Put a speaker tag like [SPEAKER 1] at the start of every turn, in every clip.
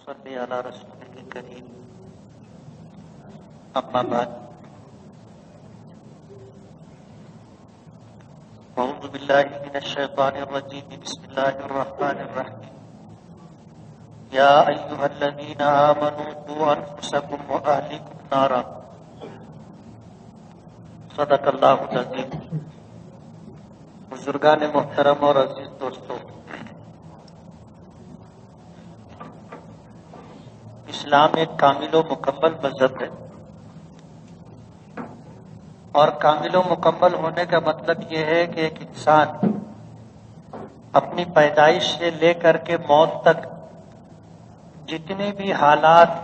[SPEAKER 1] صلی علی رسول کریم اما بعد اعوذ باللہ من الشیطان الرجیم بسم اللہ الرحمن الرحیم یا ایہا الذین آمنوا قوا انفسکم واہلیکم نارا صدق اللہ العظیم۔ بزرگان محترم اور عزیز دوستو، اسلام ایک کامل و مکمل مذہب ہے، اور کامل و مکمل ہونے کا مطلب یہ ہے کہ ایک انسان اپنی پیدائش سے لے کر کے موت تک جتنے بھی حالات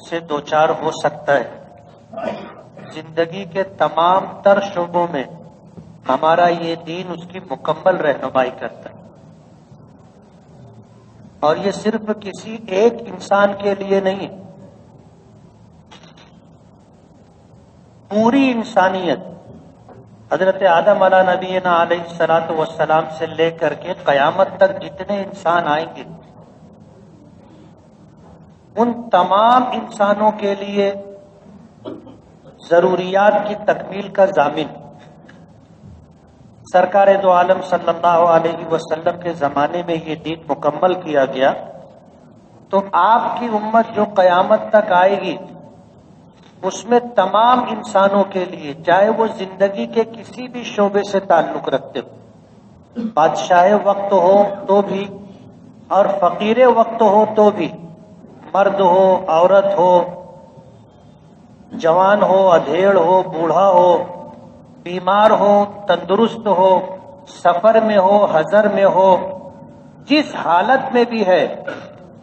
[SPEAKER 1] سے دوچار ہو سکتا ہے، زندگی کے تمام تر شعبوں میں ہمارا یہ دین اس کی مکمل رہنمائی کرتا ہے۔ اور یہ صرف کسی ایک انسان کے لیے نہیں، پوری انسانیت حضرت آدم علیہ نبینا علیہ الصلوۃ والسلام سے لے کر کے قیامت تک جتنے انسان آئیں گے، ان تمام انسانوں کے لیے ضروریات کی تکمیل کا ضامن سرکار دو عالم صلی اللہ علیہ وسلم کے زمانے میں یہ دین مکمل کیا گیا۔ تو آپ کی امت جو قیامت تک آئے گی، اس میں تمام انسانوں کے لیے، چاہے وہ زندگی کے کسی بھی شعبے سے تعلق رکھتے ہو، بادشاہ وقت ہو تو بھی اور فقیر وقت ہو تو بھی، مرد ہو عورت ہو، جوان ہو ادھیڑ ہو بوڑھا ہو، بیمار ہو تندرست ہو، سفر میں ہو حضر میں ہو، جس حالت میں بھی ہے،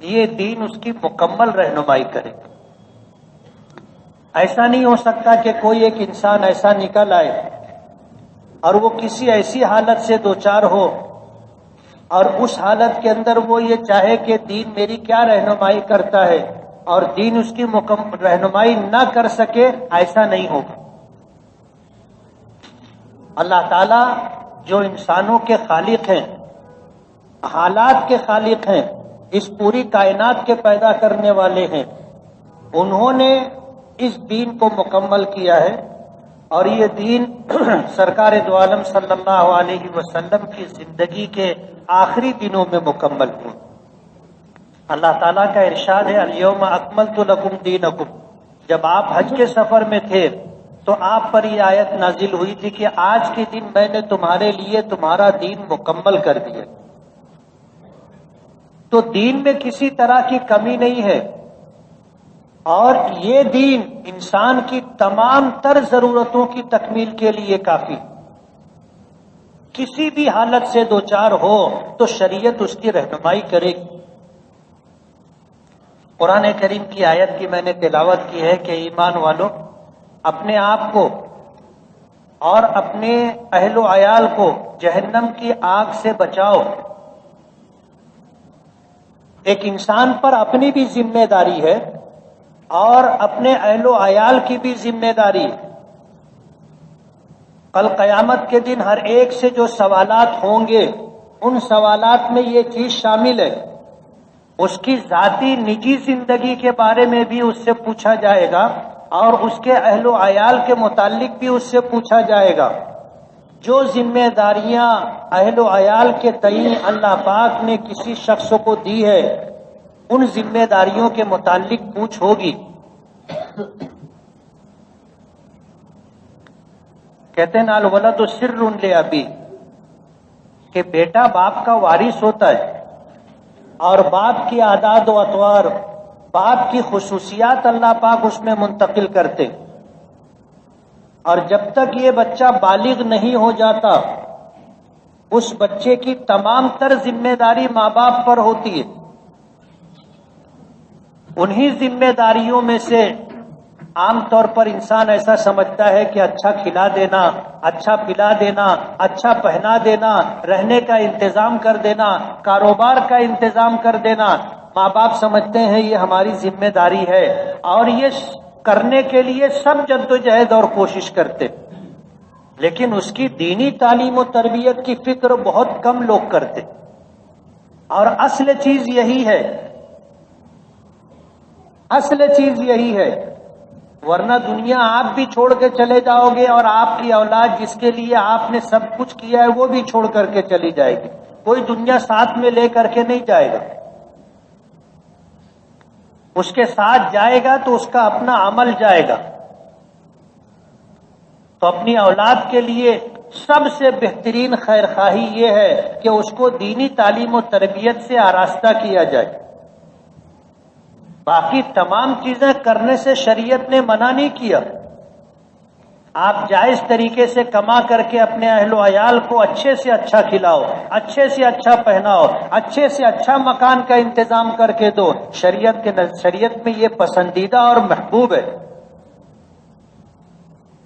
[SPEAKER 1] یہ دین اس کی مکمل رہنمائی کرے۔ ایسا نہیں ہو سکتا کہ کوئی ایک انسان ایسا نکل آئے اور وہ کسی ایسی حالت سے دوچار ہو اور اس حالت کے اندر وہ یہ چاہے کہ دین میری کیا رہنمائی کرتا ہے، اور دین اس کی رہنمائی نہ کر سکے، ایسا نہیں ہوگا۔ اللہ تعالیٰ جو انسانوں کے خالق ہیں، حالات کے خالق ہیں، اس پوری کائنات کے پیدا کرنے والے ہیں، انہوں نے اس دین کو مکمل کیا ہے، اور یہ دین سرکار دو عالم صلی اللہ علیہ وسلم کی زندگی کے آخری دنوں میں مکمل ہوا۔ اللہ تعالیٰ کا ارشاد ہے الیوم اکملت لکم دینکم۔ جب آپ حج کے سفر میں تھے تو آپ پر یہ آیت نازل ہوئی تھی کہ آج کے دن میں نے تمہارے لیے تمہارا دین مکمل کر دیا۔ تو دین میں کسی طرح کی کمی نہیں ہے، اور یہ دین انسان کی تمام تر ضرورتوں کی تکمیل کے لیے کافی۔ کسی بھی حالت سے دوچار ہو تو شریعت اس کی رہنمائی کرے گی۔ قرآن کریم کی آیت کی میں نے تلاوت کی ہے کہ ایمان والو، اپنے آپ کو اور اپنے اہل و عیال کو جہنم کی آگ سے بچاؤ۔ ایک انسان پر اپنی بھی ذمہ داری ہے اور اپنے اہل و عیال کی بھی ذمہ داری۔ کل قیامت کے دن ہر ایک سے جو سوالات ہوں گے، ان سوالات میں یہ چیز شامل ہے، اس کی ذاتی نجی زندگی کے بارے میں بھی اس سے پوچھا جائے گا، اور اس کے اہل و عیال کے متعلق بھی اس سے پوچھا جائے گا۔ جو ذمہ داریاں اہل و عیال کے تئیں اللہ پاک نے کسی شخص کو دی ہے، ان ذمہ داریوں کے متعلق پوچھ ہوگی۔ کہتے ہیں الولد سر لابی، کہ بیٹا باپ کا وارث ہوتا ہے، اور باپ کی عادات و اطوار، باپ کی خصوصیات اللہ پاک اس میں منتقل کرتے، اور جب تک یہ بچہ بالغ نہیں ہو جاتا، اس بچے کی تمام تر ذمہ داری ماں باپ پر ہوتی ہے۔ انہی ذمہ داریوں میں سے عام طور پر انسان ایسا سمجھتا ہے کہ اچھا کھلا دینا، اچھا پلا دینا، اچھا پہنا دینا، رہنے کا انتظام کر دینا، کاروبار کا انتظام کر دینا، ماں باپ سمجھتے ہیں یہ ہماری ذمہ داری ہے، اور یہ کرنے کے لیے سب جدوجہد اور کوشش کرتے، لیکن اس کی دینی تعلیم و تربیت کی فکر بہت کم لوگ کرتے۔ اور اصل چیز یہی ہے اصل چیز یہی ہے، ورنہ دنیا آپ بھی چھوڑ کے چلے جاؤ گے اور آپ کی اولاد جس کے لیے آپ نے سب کچھ کیا ہے وہ بھی چھوڑ کر کے چلی جائے گی، کوئی دنیا ساتھ میں لے کر کے نہیں جائے گا۔ اس کے ساتھ جائے گا تو اس کا اپنا عمل جائے گا۔ تو اپنی اولاد کے لیے سب سے بہترین خیر خواہی یہ ہے کہ اس کو دینی تعلیم و تربیت سے آراستہ کیا جائے۔ باقی تمام چیزیں کرنے سے شریعت نے منع نہیں کیا۔ آپ جائز طریقے سے کما کر کے اپنے اہل و عیال کو اچھے سے اچھا کھلاؤ، اچھے سے اچھا پہناؤ، اچھے سے اچھا مکان کا انتظام کر کے دو، شریعت میں یہ پسندیدہ اور محبوب ہے۔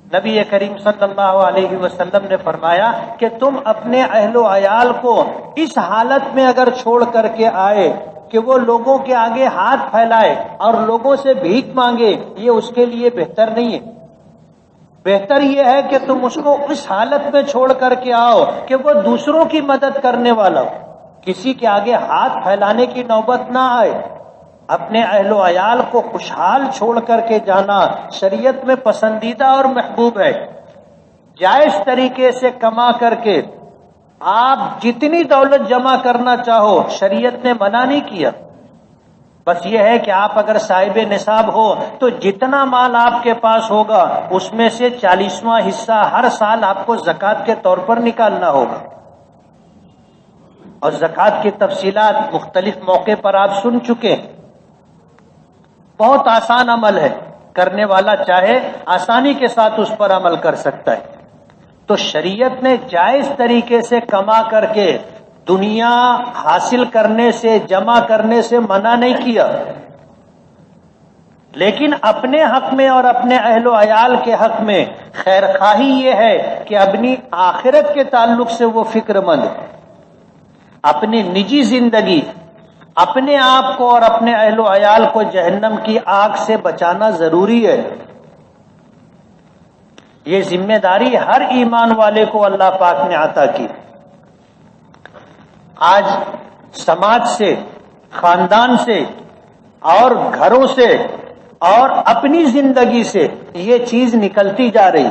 [SPEAKER 1] نبی کریم صلی اللہ علیہ وسلم نے فرمایا کہ تم اپنے اہل و عیال کو اس حالت میں اگر چھوڑ کر کے آئے کہ وہ لوگوں کے آگے ہاتھ پھیلائے اور لوگوں سے بھیک مانگے، یہ اس کے لیے بہتر نہیں ہے۔ بہتر یہ ہے کہ تم اس کو اس حالت میں چھوڑ کر کے آؤ کہ وہ دوسروں کی مدد کرنے والا ہو، کسی کے آگے ہاتھ پھیلانے کی نوبت نہ آئے۔ اپنے اہل و عیال کو خوشحال چھوڑ کر کے جانا شریعت میں پسندیدہ اور محبوب ہے۔ جائز طریقے سے کما کر کے آپ جتنی دولت جمع کرنا چاہو، شریعت نے منع نہیں کیا۔ بس یہ ہے کہ آپ اگر صاحب نصاب ہو تو جتنا مال آپ کے پاس ہوگا اس میں سے 40واں حصہ ہر سال آپ کو زکوٰۃ کے طور پر نکالنا ہوگا۔ اور زکوٰۃ کی تفصیلات مختلف موقع پر آپ سن چکے ہیں۔ بہت آسان عمل ہے، کرنے والا چاہے آسانی کے ساتھ اس پر عمل کر سکتا ہے۔ تو شریعت نے جائز طریقے سے کما کر کے دنیا حاصل کرنے سے، جمع کرنے سے منع نہیں کیا، لیکن اپنے حق میں اور اپنے اہل و عیال کے حق میں خیر خواہی یہ ہے کہ اپنی آخرت کے تعلق سے وہ فکر مند، اپنی نجی زندگی، اپنے آپ کو اور اپنے اہل و عیال کو جہنم کی آگ سے بچانا ضروری ہے۔ یہ ذمہ داری ہر ایمان والے کو اللہ پاک نے عطا کی۔ آج سماج سے، خاندان سے اور گھروں سے اور اپنی زندگی سے یہ چیز نکلتی جا رہی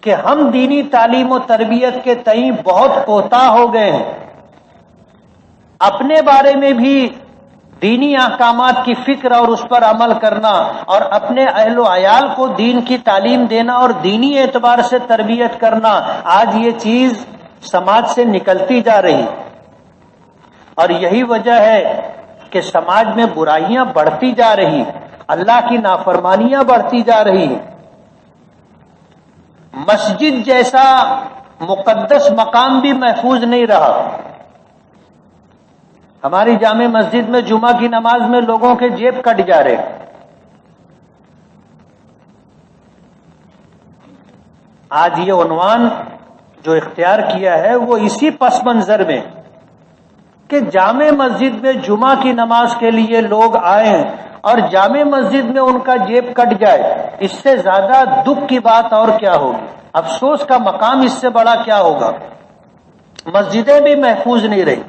[SPEAKER 1] کہ ہم دینی تعلیم و تربیت کے تئیں بہت کوتاہ ہو گئے ہیں۔ اپنے بارے میں بھی دینی احکامات کی فکر اور اس پر عمل کرنا اور اپنے اہل و عیال کو دین کی تعلیم دینا اور دینی اعتبار سے تربیت کرنا، آج یہ چیز سماج سے نکلتی جا رہی، اور یہی وجہ ہے کہ سماج میں برائیاں بڑھتی جا رہی، اللہ کی نافرمانیاں بڑھتی جا رہی ہیں۔ مسجد جیسا مقدس مقام بھی محفوظ نہیں رہا۔ ہماری جامع مسجد میں جمعہ کی نماز میں لوگوں کے جیب کٹ جا رہے۔ آج یہ عنوان جو اختیار کیا ہے وہ اسی پس منظر میں کہ جامع مسجد میں جمعہ کی نماز کے لیے لوگ آئیں اور جامع مسجد میں ان کا جیب کٹ جائے، اس سے زیادہ دکھ کی بات اور کیا ہوگی؟ افسوس کا مقام اس سے بڑا کیا ہوگا؟ مسجدیں بھی محفوظ نہیں رہی۔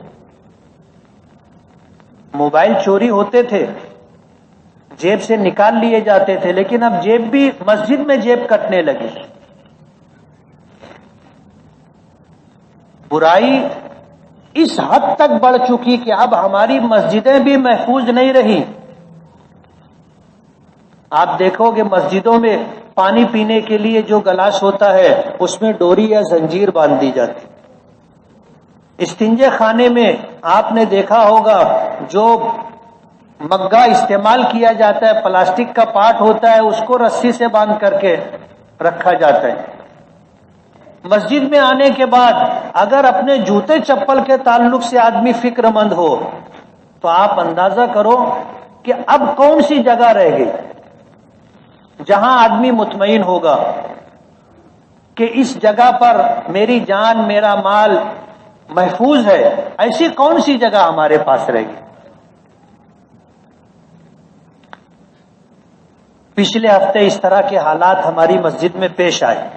[SPEAKER 1] موبائل چوری ہوتے تھے، جیب سے نکال لیے جاتے تھے، لیکن اب جیب بھی مسجد میں جیب کٹنے لگی۔ برائی اس حد تک بڑھ چکی کہ اب ہماری مسجدیں بھی محفوظ نہیں رہی۔ آپ دیکھو گے مسجدوں میں پانی پینے کے لیے جو گلاس ہوتا ہے اس میں ڈوری یا زنجیر باندھ دی جاتی۔ استنجے خانے میں آپ نے دیکھا ہوگا جو مگا استعمال کیا جاتا ہے، پلاسٹک کا پارٹ ہوتا ہے، اس کو رسی سے باندھ کر کے رکھا جاتا ہے۔ مسجد میں آنے کے بعد اگر اپنے جوتے چپل کے تعلق سے آدمی فکر مند ہو تو آپ اندازہ کرو کہ اب کون سی جگہ رہ گئی جہاں آدمی مطمئن ہوگا کہ اس جگہ پر میری جان، میرا مال محفوظ ہے۔ ایسی کون سی جگہ ہمارے پاس رہ گئی؟ پچھلے ہفتے اس طرح کے حالات ہماری مسجد میں پیش آئے۔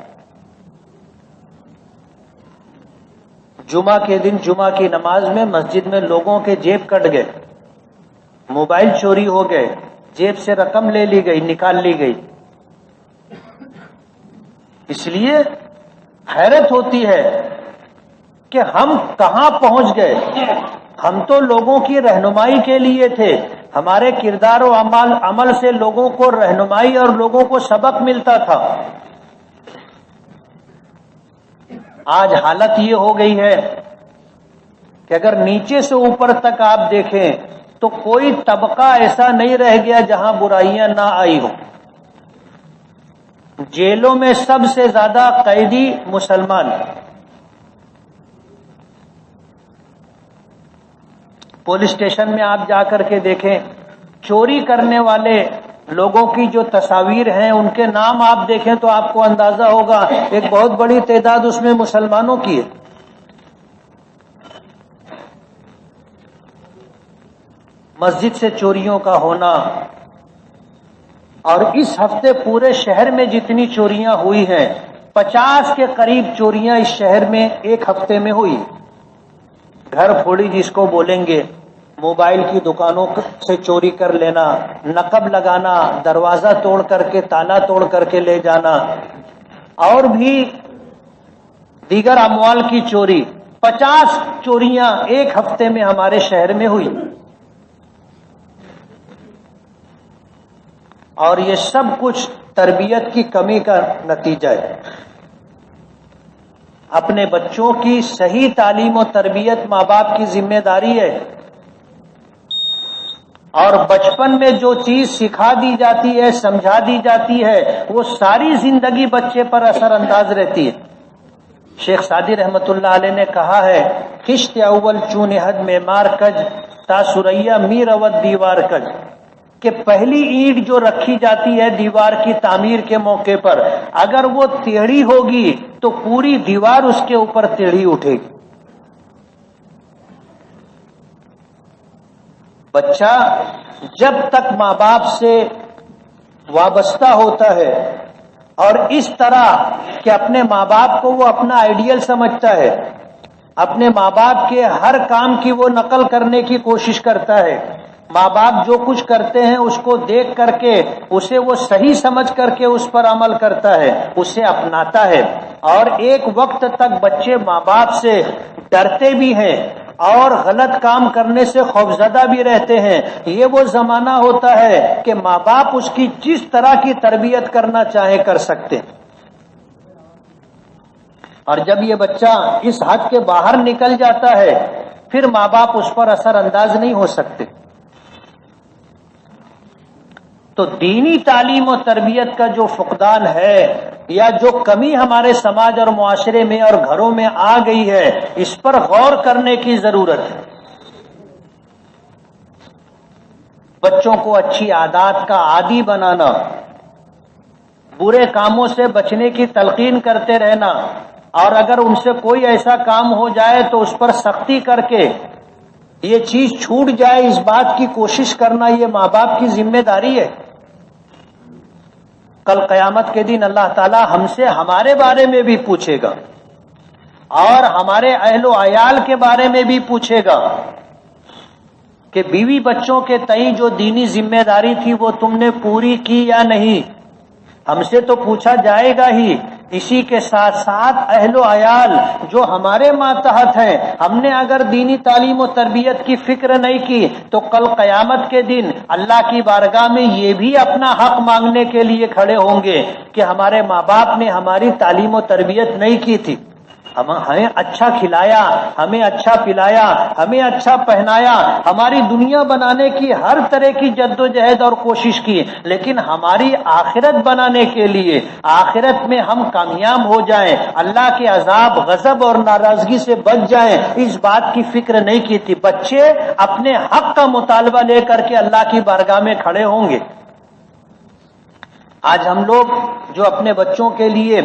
[SPEAKER 1] جمعہ کے دن جمعہ کی نماز میں مسجد میں لوگوں کے جیب کٹ گئے۔ موبائل چوری ہو گئے، جیب سے رقم لے لی گئی، نکال لی گئی. اس لیے حیرت ہوتی ہے کہ ہم کہاں پہنچ گئے. ہم تو لوگوں کی رہنمائی کے لیے تھے، ہمارے کردار و عمل سے لوگوں کو رہنمائی اور لوگوں کو سبق ملتا تھا. آج حالت یہ ہو گئی ہے کہ اگر نیچے سے اوپر تک آپ دیکھیں تو کوئی طبقہ ایسا نہیں رہ گیا جہاں برائیاں نہ آئی ہوں. جیلوں میں سب سے زیادہ قیدی مسلمان. پولیس اسٹیشن میں آپ جا کر کے دیکھیں، چوری کرنے والے لوگوں کی جو تصاویر ہیں، ان کے نام آپ دیکھیں تو آپ کو اندازہ ہوگا ایک بہت بڑی تعداد اس میں مسلمانوں کی ہے. مسجد سے چوریوں کا ہونا، اور اس ہفتے پورے شہر میں جتنی چوریاں ہوئی ہیں، 50 کے قریب چوریاں اس شہر میں ایک ہفتے میں ہوئی. گھر پھوڑی جس کو بولیں گے، موبائل کی دکانوں سے چوری کر لینا، نقب لگانا، دروازہ توڑ کر کے، تالا توڑ کر کے لے جانا، اور بھی دیگر اموال کی چوری. 50 چوریاں ایک ہفتے میں ہمارے شہر میں ہوئی. اور یہ سب کچھ تربیت کی کمی کا نتیجہ ہے. اپنے بچوں کی صحیح تعلیم و تربیت ماں باپ کی ذمہ داری ہے، اور بچپن میں جو چیز سکھا دی جاتی ہے، سمجھا دی جاتی ہے، وہ ساری زندگی بچے پر اثر انداز رہتی ہے. شیخ سعدی رحمت اللہ علیہ نے کہا ہے، خشت اول چون حد میں مار کج تا سریا میر اود دیوار کج، کہ پہلی اینٹ جو رکھی جاتی ہے دیوار کی تعمیر کے موقع پر، اگر وہ ٹیڑھی ہوگی تو پوری دیوار اس کے اوپر ٹیڑھی اٹھے گی. بچہ جب تک ماں باپ سے وابستہ ہوتا ہے اور اس طرح کہ اپنے ماں باپ کو وہ اپنا آئیڈیل سمجھتا ہے، اپنے ماں باپ کے ہر کام کی وہ نقل کرنے کی کوشش کرتا ہے، ماں باپ جو کچھ کرتے ہیں اس کو دیکھ کر کے اسے وہ صحیح سمجھ کر کے اس پر عمل کرتا ہے، اسے اپناتا ہے. اور ایک وقت تک بچے ماں باپ سے ڈرتے بھی ہیں اور غلط کام کرنے سے خوفزدہ بھی رہتے ہیں. یہ وہ زمانہ ہوتا ہے کہ ماں باپ اس کی جس طرح کی تربیت کرنا چاہے کر سکتے ہیں. اور جب یہ بچہ اس حد کے باہر نکل جاتا ہے پھر ماں باپ اس پر اثر انداز نہیں ہو سکتے. تو دینی تعلیم و تربیت کا جو فقدان ہے یا جو کمی ہمارے سماج اور معاشرے میں اور گھروں میں آ گئی ہے، اس پر غور کرنے کی ضرورت ہے. بچوں کو اچھی عادات کا عادی بنانا، برے کاموں سے بچنے کی تلقین کرتے رہنا، اور اگر ان سے کوئی ایسا کام ہو جائے تو اس پر سختی کر کے یہ چیز چھوٹ جائے، اس بات کی کوشش کرنا، یہ ماں باپ کی ذمہ داری ہے. کل قیامت کے دن اللہ تعالی ہم سے ہمارے بارے میں بھی پوچھے گا اور ہمارے اہل و عیال کے بارے میں بھی پوچھے گا کہ بیوی بچوں کے تئیں جو دینی ذمہ داری تھی وہ تم نے پوری کی یا نہیں. ہم سے تو پوچھا جائے گا ہی. اسی کے ساتھ ساتھ اہل و عیال جو ہمارے ماتحت ہیں، ہم نے اگر دینی تعلیم و تربیت کی فکر نہیں کی تو کل قیامت کے دن اللہ کی بارگاہ میں یہ بھی اپنا حق مانگنے کے لیے کھڑے ہوں گے کہ ہمارے ماں باپ نے ہماری تعلیم و تربیت نہیں کی تھی، ہمیں اچھا کھلایا، ہمیں اچھا پلایا، ہمیں اچھا پہنایا، ہماری دنیا بنانے کی ہر طرح کی جد و جہد اور کوشش کی، لیکن ہماری آخرت بنانے کے لیے، آخرت میں ہم کامیاب ہو جائیں، اللہ کے عذاب، غضب اور ناراضگی سے بچ جائیں، اس بات کی فکر نہیں کی تھی. بچے اپنے حق کا مطالبہ لے کر کے اللہ کی بارگاہ میں کھڑے ہوں گے. آج ہم لوگ جو اپنے بچوں کے لیے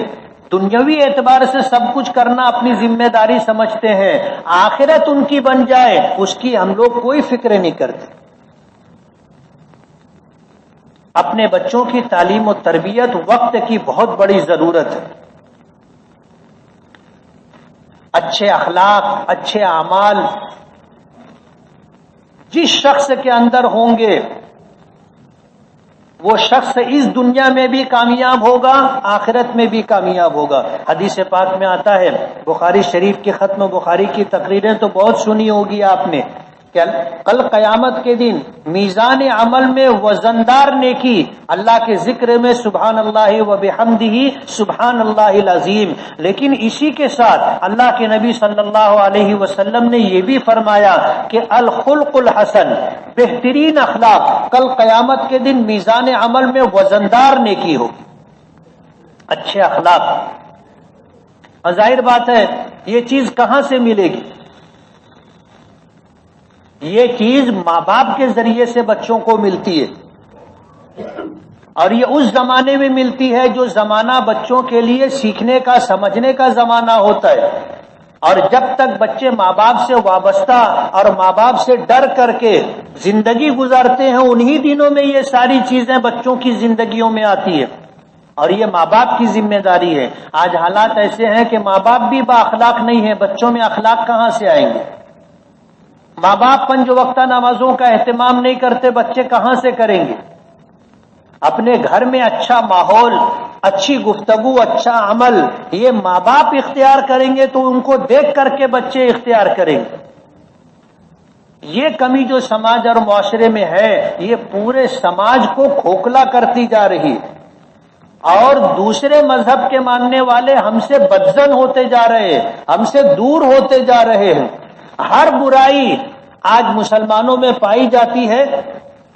[SPEAKER 1] دنیاوی اعتبار سے سب کچھ کرنا اپنی ذمہ داری سمجھتے ہیں، آخرت ان کی بن جائے اس کی ہم لوگ کوئی فکر نہیں کرتے. اپنے بچوں کی تعلیم و تربیت وقت کی بہت بڑی ضرورت ہے. اچھے اخلاق، اچھے اعمال جس شخص کے اندر ہوں گے وہ شخص اس دنیا میں بھی کامیاب ہوگا، آخرت میں بھی کامیاب ہوگا۔ حدیث پاک میں آتا ہے، بخاری شریف کی ختم بخاری کی تقریریں تو بہت سنی ہوگی آپ نے، کہ کل قیامت کے دن میزان عمل میں وزندار نیکی اللہ کے ذکر میں سبحان اللہ و بحمدہ سبحان اللہ العظیم، لیکن اسی کے ساتھ اللہ کے نبی صلی اللہ علیہ وسلم نے یہ بھی فرمایا کہ الخلق الحسن، بہترین اخلاق کل قیامت کے دن میزان عمل میں وزندار نیکی ہوگی، اچھے اخلاق۔ اور ظاہر بات ہے یہ چیز کہاں سے ملے گی؟ یہ چیز ماں باپ کے ذریعے سے بچوں کو ملتی ہے، اور یہ اس زمانے میں ملتی ہے جو زمانہ بچوں کے لیے سیکھنے کا، سمجھنے کا زمانہ ہوتا ہے، اور جب تک بچے ماں باپ سے وابستہ اور ماں باپ سے ڈر کر کے زندگی گزارتے ہیں، انہی دنوں میں یہ ساری چیزیں بچوں کی زندگیوں میں آتی ہے، اور یہ ماں باپ کی ذمہ داری ہے۔ آج حالات ایسے ہیں کہ ماں باپ بھی با اخلاق نہیں ہیں، بچوں میں اخلاق کہاں سے آئیں گے؟ ماں باپ 5 وقتہ نمازوں کا اہتمام نہیں کرتے، بچے کہاں سے کریں گے؟ اپنے گھر میں اچھا ماحول، اچھی گفتگو، اچھا عمل یہ ماں باپ اختیار کریں گے تو ان کو دیکھ کر کے بچے اختیار کریں گے۔ یہ کمی جو سماج اور معاشرے میں ہے یہ پورے سماج کو کھوکھلا کرتی جا رہی ہے، اور دوسرے مذہب کے ماننے والے ہم سے بدزن ہوتے جا رہے ہیں، ہم سے دور ہوتے جا رہے ہیں۔ ہر برائی آج مسلمانوں میں پائی جاتی ہے،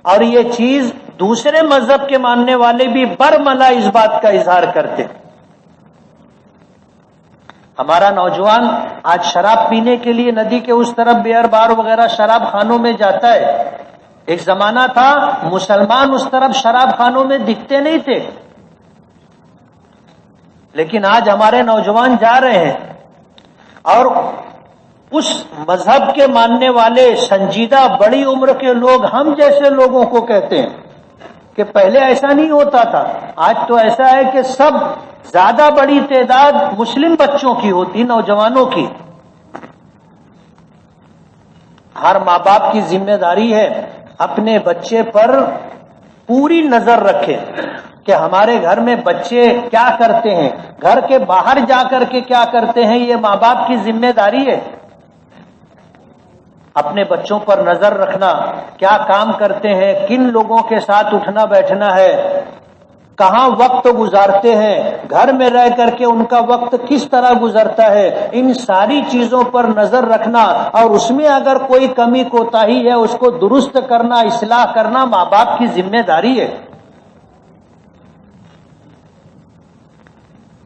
[SPEAKER 1] اور یہ چیز دوسرے مذہب کے ماننے والے بھی برملا اس بات کا اظہار کرتے۔ ہمارا نوجوان آج شراب پینے کے لیے ندی کے اس طرف بیئر بار وغیرہ شراب خانوں میں جاتا ہے۔ ایک زمانہ تھا مسلمان اس طرف شراب خانوں میں دکھتے نہیں تھے، لیکن آج ہمارے نوجوان جا رہے ہیں، اور اس مذہب کے ماننے والے سنجیدہ بڑی عمر کے لوگ ہم جیسے لوگوں کو کہتے ہیں کہ پہلے ایسا نہیں ہوتا تھا، آج تو ایسا ہے کہ سب زیادہ بڑی تعداد مسلم بچوں کی ہوتی، نوجوانوں کی۔ ہر ماں باپ کی ذمہ داری ہے اپنے بچے پر پوری نظر رکھے کہ ہمارے گھر میں بچے کیا کرتے ہیں، گھر کے باہر جا کر کے کیا کرتے ہیں، یہ ماں باپ کی ذمہ داری ہے۔ اپنے بچوں پر نظر رکھنا، کیا کام کرتے ہیں، کن لوگوں کے ساتھ اٹھنا بیٹھنا ہے، کہاں وقت گزارتے ہیں، گھر میں رہ کر کے ان کا وقت کس طرح گزرتا ہے، ان ساری چیزوں پر نظر رکھنا، اور اس میں اگر کوئی کمی کوتاہی ہے اس کو درست کرنا، اصلاح کرنا ماں باپ کی ذمہ داری ہے۔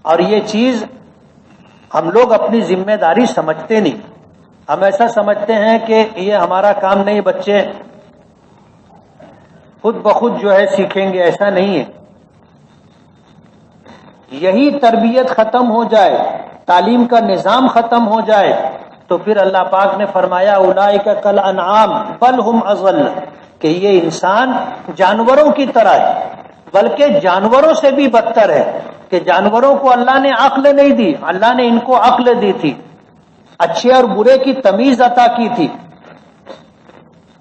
[SPEAKER 1] اور یہ چیز ہم لوگ اپنی ذمہ داری سمجھتے نہیں، ہم ایسا سمجھتے ہیں کہ یہ ہمارا کام نہیں، بچے خود بخود جو ہے سیکھیں گے، ایسا نہیں ہے۔ یہی تربیت ختم ہو جائے، تعلیم کا نظام ختم ہو جائے تو پھر اللہ پاک نے فرمایا اولئک کالانعام بل ہم اضل، کہ یہ انسان جانوروں کی طرح ہے، بلکہ جانوروں سے بھی بدتر ہے، کہ جانوروں کو اللہ نے عقل نہیں دی، اللہ نے ان کو عقل دی تھی، اچھے اور برے کی تمیز عطا کی تھی،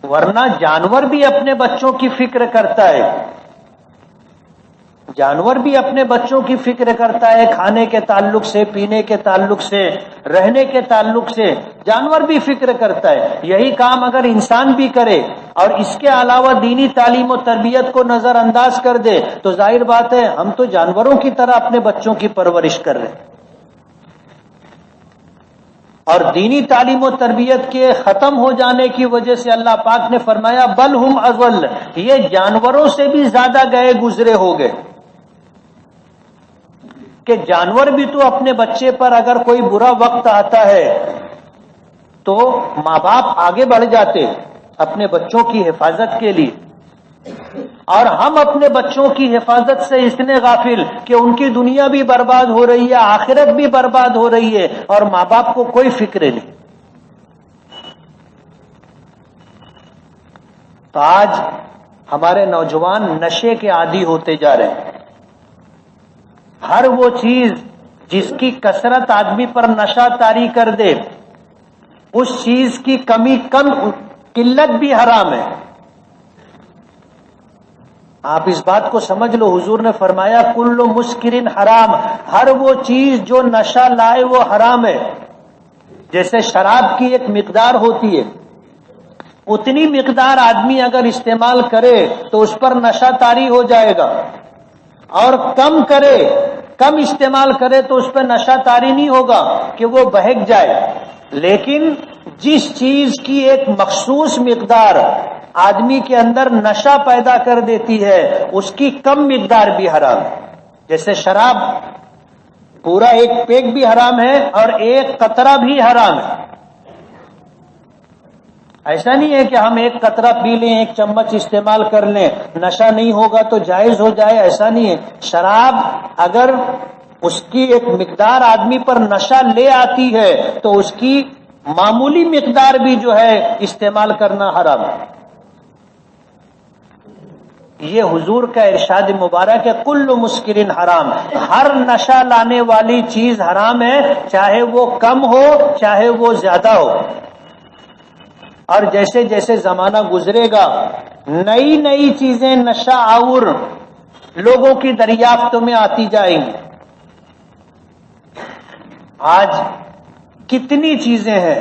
[SPEAKER 1] ورنہ جانور بھی اپنے بچوں کی فکر کرتا ہے، جانور بھی اپنے بچوں کی فکر کرتا ہے، کھانے کے تعلق سے، پینے کے تعلق سے، رہنے کے تعلق سے جانور بھی فکر کرتا ہے۔ یہی کام اگر انسان بھی کرے اور اس کے علاوہ دینی تعلیم و تربیت کو نظر انداز کر دے تو ظاہر بات ہے ہم تو جانوروں کی طرح اپنے بچوں کی پرورش کر رہے ہیں۔ اور دینی تعلیم و تربیت کے ختم ہو جانے کی وجہ سے اللہ پاک نے فرمایا بل ہم اضل، یہ جانوروں سے بھی زیادہ گئے گزرے ہو گئے، کہ جانور بھی تو اپنے بچے پر اگر کوئی برا وقت آتا ہے تو ماں باپ آگے بڑھ جاتے اپنے بچوں کی حفاظت کے لیے، اور ہم اپنے بچوں کی حفاظت سے اتنے غافل کہ ان کی دنیا بھی برباد ہو رہی ہے، آخرت بھی برباد ہو رہی ہے، اور ماں باپ کو کوئی فکر نہیں۔ تو آج ہمارے نوجوان نشے کے عادی ہوتے جا رہے ہیں، ہر وہ چیز جس کی کثرت آدمی پر نشہ طاری کر دے، اس چیز کی کمی قلت بھی حرام ہے. آپ اس بات کو سمجھ لو، حضور نے فرمایا کل مسکرن حرام، ہر وہ چیز جو نشہ لائے وہ حرام ہے. جیسے شراب کی ایک مقدار ہوتی ہے، اتنی مقدار آدمی اگر استعمال کرے تو اس پر نشہ طاری ہو جائے گا، اور کم کرے، کم استعمال کرے تو اس پہ نشہ طاری نہیں ہوگا کہ وہ بہک جائے. لیکن جس چیز کی ایک مخصوص مقدار آدمی کے اندر نشہ پیدا کر دیتی ہے اس کی کم مقدار بھی حرام ہے. جیسے شراب، پورا ایک پیک بھی حرام ہے اور ایک قطرہ بھی حرام ہے. ایسا نہیں ہے کہ ہم ایک قطرہ پی لیں، ایک چمچ استعمال کر لیں، نشہ نہیں ہوگا تو جائز ہو جائے، ایسا نہیں ہے. شراب اگر اس کی ایک مقدار آدمی پر نشہ لے آتی ہے تو اس کی معمولی مقدار بھی جو ہے استعمال کرنا حرام ہے. یہ حضور کا ارشاد مبارک ہے کل مسکرن حرام، ہر نشہ لانے والی چیز حرام ہے، چاہے وہ کم ہو چاہے وہ زیادہ ہو. اور جیسے جیسے زمانہ گزرے گا نئی نئی چیزیں نشہ آور لوگوں کی دریافت میں آتی جائیں گی. آج کتنی چیزیں ہیں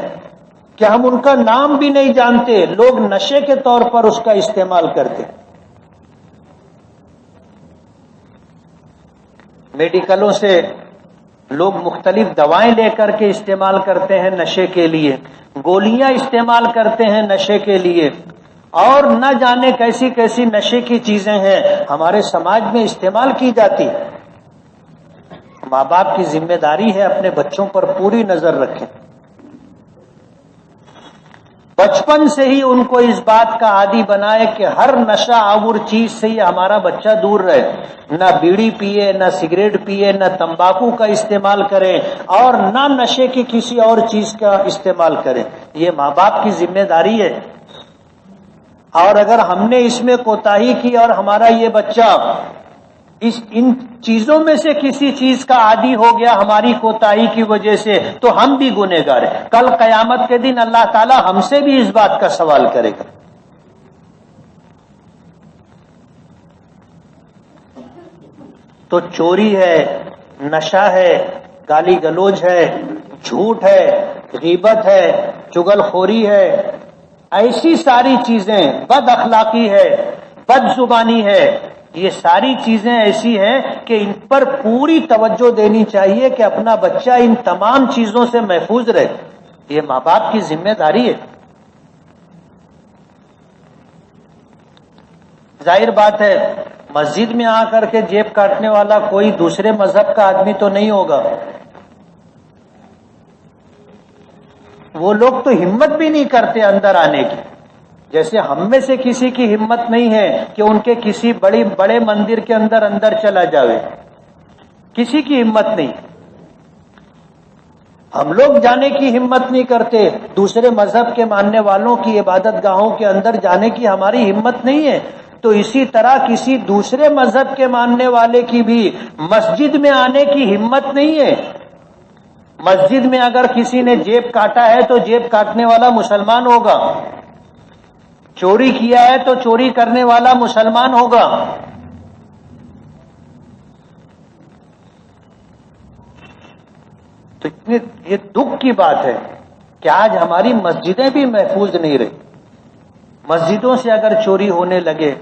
[SPEAKER 1] کہ ہم ان کا نام بھی نہیں جانتے، لوگ نشے کے طور پر اس کا استعمال کرتے. میڈیکلوں سے لوگ مختلف دوائیں لے کر کے استعمال کرتے ہیں نشے کے لیے، گولیاں استعمال کرتے ہیں نشے کے لیے، اور نہ جانے کیسی کیسی نشے کی چیزیں ہیں ہمارے سماج میں استعمال کی جاتی. ماں باپ کی ذمہ داری ہے اپنے بچوں پر پوری نظر رکھیں، بچپن سے ہی ان کو اس بات کا عادی بنائے کہ ہر نشہ آور چیز سے ہی ہمارا بچہ دور رہے، نہ بیڑی پیے، نہ سگریٹ پیے، نہ تمباکو کا استعمال کرے، اور نہ نشے کی کسی اور چیز کا استعمال کرے. یہ ماں باپ کی ذمہ داری ہے. اور اگر ہم نے اس میں کوتاہی کی اور ہمارا یہ بچہ ان چیزوں میں سے کسی چیز کا عادی ہو گیا ہماری کوتاہی کی وجہ سے، تو ہم بھی گنہگار ہیں. کل قیامت کے دن اللہ تعالی ہم سے بھی اس بات کا سوال کرے گا. تو چوری ہے، نشہ ہے، گالی گلوچ ہے، جھوٹ ہے، غیبت ہے، چغل خوری ہے، ایسی ساری چیزیں، بد اخلاقی ہے، بد زبانی ہے، یہ ساری چیزیں ایسی ہیں کہ ان پر پوری توجہ دینی چاہیے کہ اپنا بچہ ان تمام چیزوں سے محفوظ رہے. یہ ماں باپ کی ذمہ داری ہے. ظاہر بات ہے مسجد میں آ کر کے جیب کاٹنے والا کوئی دوسرے مذہب کا آدمی تو نہیں ہوگا. وہ لوگ تو ہمت بھی نہیں کرتے اندر آنے کی، جیسے ہم میں سے کسی کی ہمت نہیں ہے کہ ان کے کسی بڑے مندر کے اندر چلا جاوے. کسی کی ہمت نہیں. ہم لوگ جانے کی ہمت نہیں کرتے، دوسرے مذہب کے ماننے والوں کی عبادت گاہوں کے اندر جانے کی ہماری ہمت نہیں ہے. تو اسی طرح کسی دوسرے مذہب کے ماننے والے کی بھی مسجد میں آنے کی ہمت نہیں ہے. مسجد میں اگر کسی نے جیب کاٹا ہے تو جیب کاٹنے والا مسلمان ہوگا، چوری کیا ہے تو چوری کرنے والا مسلمان ہوگا. تو یہ دکھ کی بات ہے کہ آج ہماری مسجدیں بھی محفوظ نہیں رہی. مسجدوں سے اگر چوری ہونے لگے،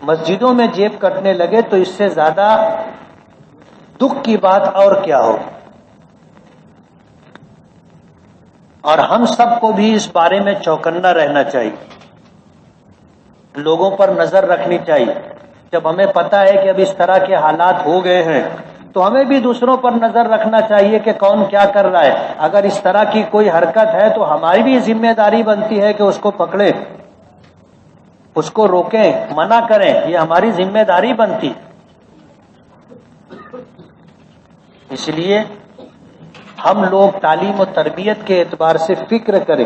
[SPEAKER 1] مسجدوں میں جیب کٹنے لگے تو اس سے زیادہ دکھ کی بات اور کیا ہو. اور ہم سب کو بھی اس بارے میں چوکنا رہنا چاہیے، لوگوں پر نظر رکھنی چاہیے. جب ہمیں پتا ہے کہ اب اس طرح کے حالات ہو گئے ہیں تو ہمیں بھی دوسروں پر نظر رکھنا چاہیے کہ کون کیا کر رہا ہے. اگر اس طرح کی کوئی حرکت ہے تو ہماری بھی ذمہ داری بنتی ہے کہ اس کو پکڑیں، اس کو روکیں، منع کریں. یہ ہماری ذمہ داری بنتی. اس لیے ہم لوگ تعلیم و تربیت کے اعتبار سے فکر کریں،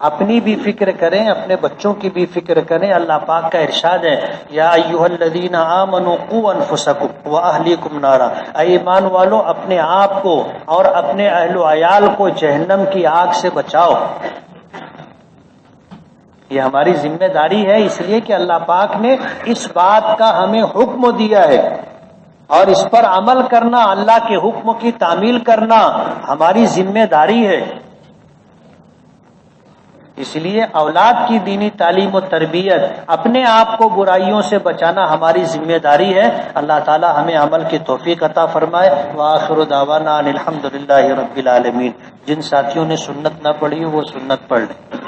[SPEAKER 1] اپنی بھی فکر کریں، اپنے بچوں کی بھی فکر کریں. اللہ پاک کا ارشاد ہے یا ایھا الذین آمنوا قوا انفسکم واہلیکم نارا، اے ایمان والو اپنے آپ کو اور اپنے اہل و عیال کو جہنم کی آگ سے بچاؤ. یہ ہماری ذمہ داری ہے، اس لیے کہ اللہ پاک نے اس بات کا ہمیں حکم دیا ہے، اور اس پر عمل کرنا، اللہ کے حکم کی تعمیل کرنا ہماری ذمہ داری ہے۔ اس لیے اولاد کی دینی تعلیم و تربیت، اپنے آپ کو برائیوں سے بچانا ہماری ذمہ داری ہے۔ اللہ تعالی ہمیں عمل کی توفیق عطا فرمائے۔ وآخر دعوانا ان الحمدللہ رب العالمین۔ جن ساتھیوں نے سنت نہ پڑھی وہ سنت پڑھ لیں۔